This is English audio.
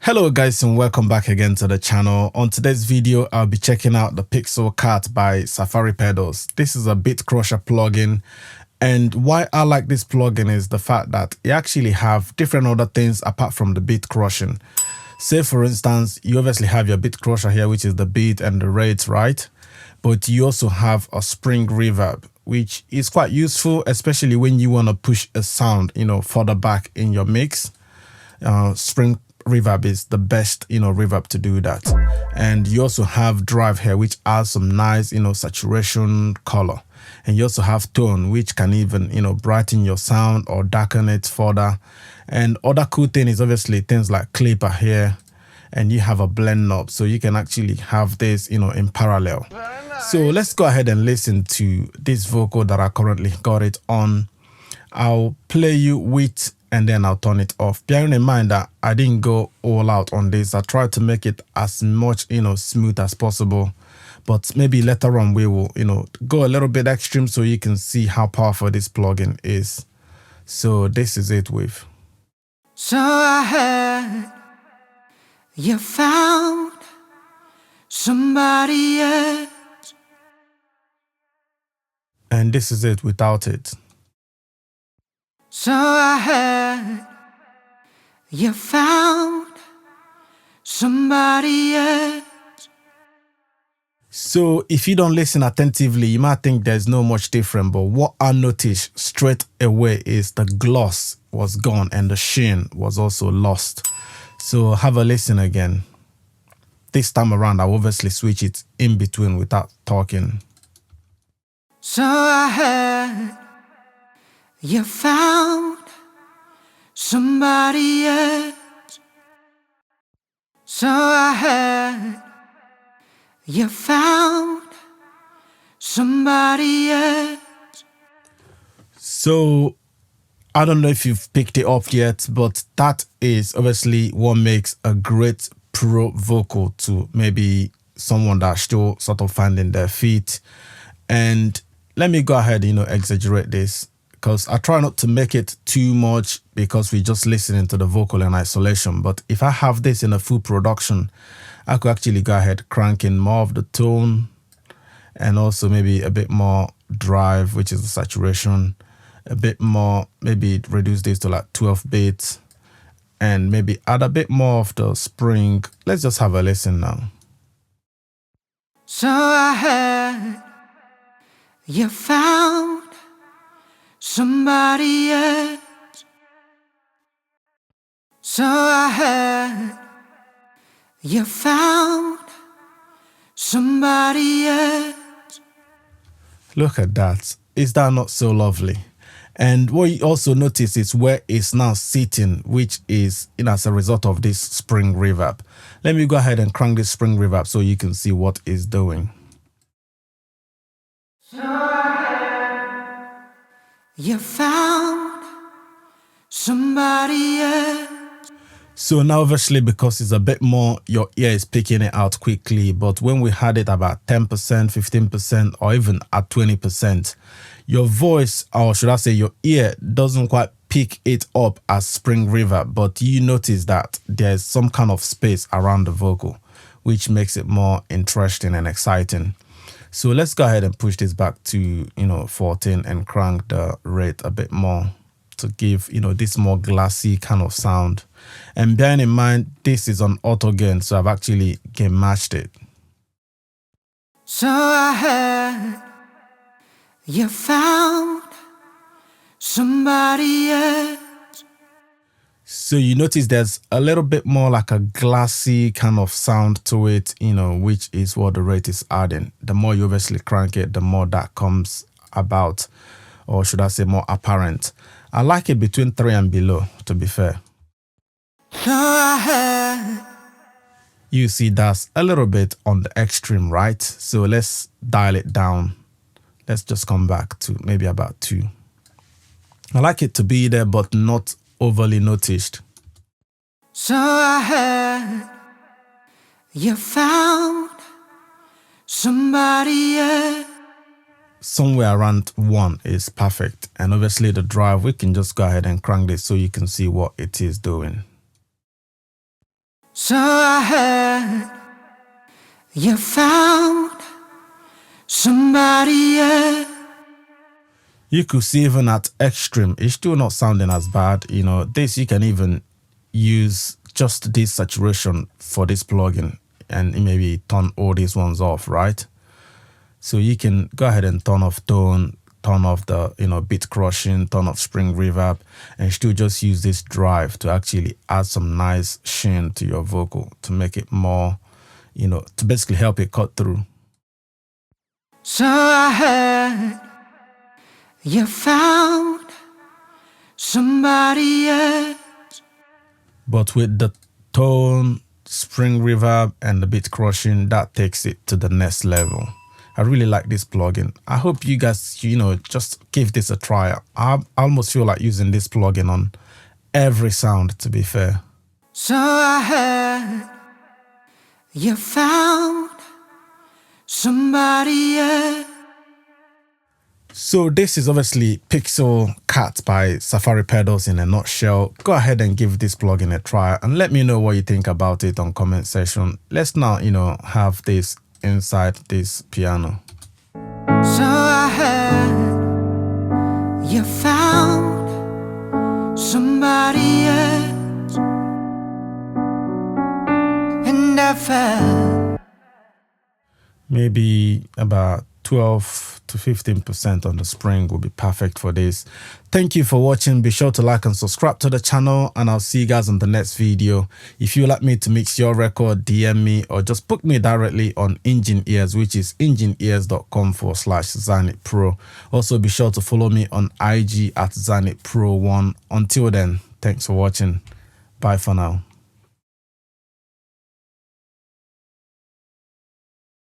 Hello guys and welcome back again to the channel. On today's video, I'll be checking out the Pixel Cat by Safari Pedals. This is a Bitcrusher plugin, and why I like this plugin is the fact that it actually have different other things apart from the beat crushing. Say for instance, you obviously have your Bitcrusher here, which is the beat and the rates, right? But you also have a spring reverb, which is quite useful, especially when you want to push a sound, further back in your mix. Spring reverb is the best, reverb to do that. And you also have drive here, which adds some nice, saturation color. And you also have tone, which can even, brighten your sound or darken it further. And other cool thing is obviously things like clipper here, and you have a blend knob, so you can actually have this, in parallel. Nice. So let's go ahead and listen to this vocal that I currently got it on. I'll play you with and then I'll turn it off. Bearing in mind that I didn't go all out on this, I tried to make it as much, smooth as possible. But maybe later on we will, go a little bit extreme so you can see how powerful this plugin is. So this is it with. So I heard you found somebody else. And this is it without it. So I heard you found somebody else. So if you don't listen attentively, you might think there's no much different, but what I noticed straight away is the gloss was gone and the sheen was also lost. So have a listen again. This time around, I'll obviously switch it in between without talking. So I heard you found somebody else. So I heard you found somebody else. So I don't know if you've picked it up yet, but that is obviously what makes a great pro vocal to maybe someone that's still sort of finding their feet. And let me go ahead, exaggerate this, because I try not to make it too much because we're just listening to the vocal in isolation. But if I have this in a full production, I could actually go ahead cranking more of the tone and also maybe a bit more drive, which is the saturation, a bit more, maybe reduce this to like 12 beats and maybe add a bit more of the spring. Let's just have a listen now. So I heard you found somebody else. So I heard you found somebody else. Look at that. Is that not so lovely? And what you also notice is where it's now sitting, which is as a result of this spring reverb. Let me go ahead and crank this spring reverb so you can see what it's doing. So I heard you found somebody else. So now obviously because it's a bit more, your ear is picking it out quickly, but when we had it about 10%, 15%, or even at 20%, your voice, or should I say your ear, doesn't quite pick it up as spring reverb, but you notice that there's some kind of space around the vocal, which makes it more interesting and exciting. So let's go ahead and push this back to, 14 and crank the rate a bit more to give, this more glassy kind of sound. And bearing in mind, this is on auto gain, so I've actually gain matched it. So I heard you found somebody else. So you notice there's a little bit more like a glassy kind of sound to it, which is what the rate is adding. The more you obviously crank it, the more that comes about, or should I say more apparent. I like it between 3 and below, to be fair. So I heard. You see that's a little bit on the extreme, right? So let's dial it down. Let's just come back to maybe about 2. I like it to be there, but not overly noticed. So I heard you found somebody else. Somewhere around 1 is perfect. And obviously the drive, we can just go ahead and crank this so you can see what it is doing. So I heard you found somebody else. You could see even at extreme, it's still not sounding as bad. You know, this you can even use just this saturation for this plugin and maybe turn all these ones off, right? So you can go ahead and turn off tone, turn off the, beat crushing, turn off spring reverb, and still just use this drive to actually add some nice sheen to your vocal to make it more, to basically help it cut through. So I heard you found somebody else. But with the tone, spring reverb, and the beat crushing, that takes it to the next level. I really like this plugin. I hope you guys, just give this a try. I almost feel like using this plugin on every sound, to be fair. So I heard you found somebody else. So this is obviously Pixel Cat by Safari Pedals in a nutshell. Go ahead and give this plugin a try and let me know what you think about it on comment section. Let's now, have this inside this piano. So I heard you found somebody else, and I felt maybe about 12 to 15% on the spring will be perfect for this. Thank you for watching. Be sure to like and subscribe to the channel, and I'll see you guys on the next video. If you'd like me to mix your record, DM me or just book me directly on Engine Ears, which is engineears.com/Zany Pro. Also be sure to follow me on IG at Zany Pro 1. Until then, thanks for watching. Bye for now.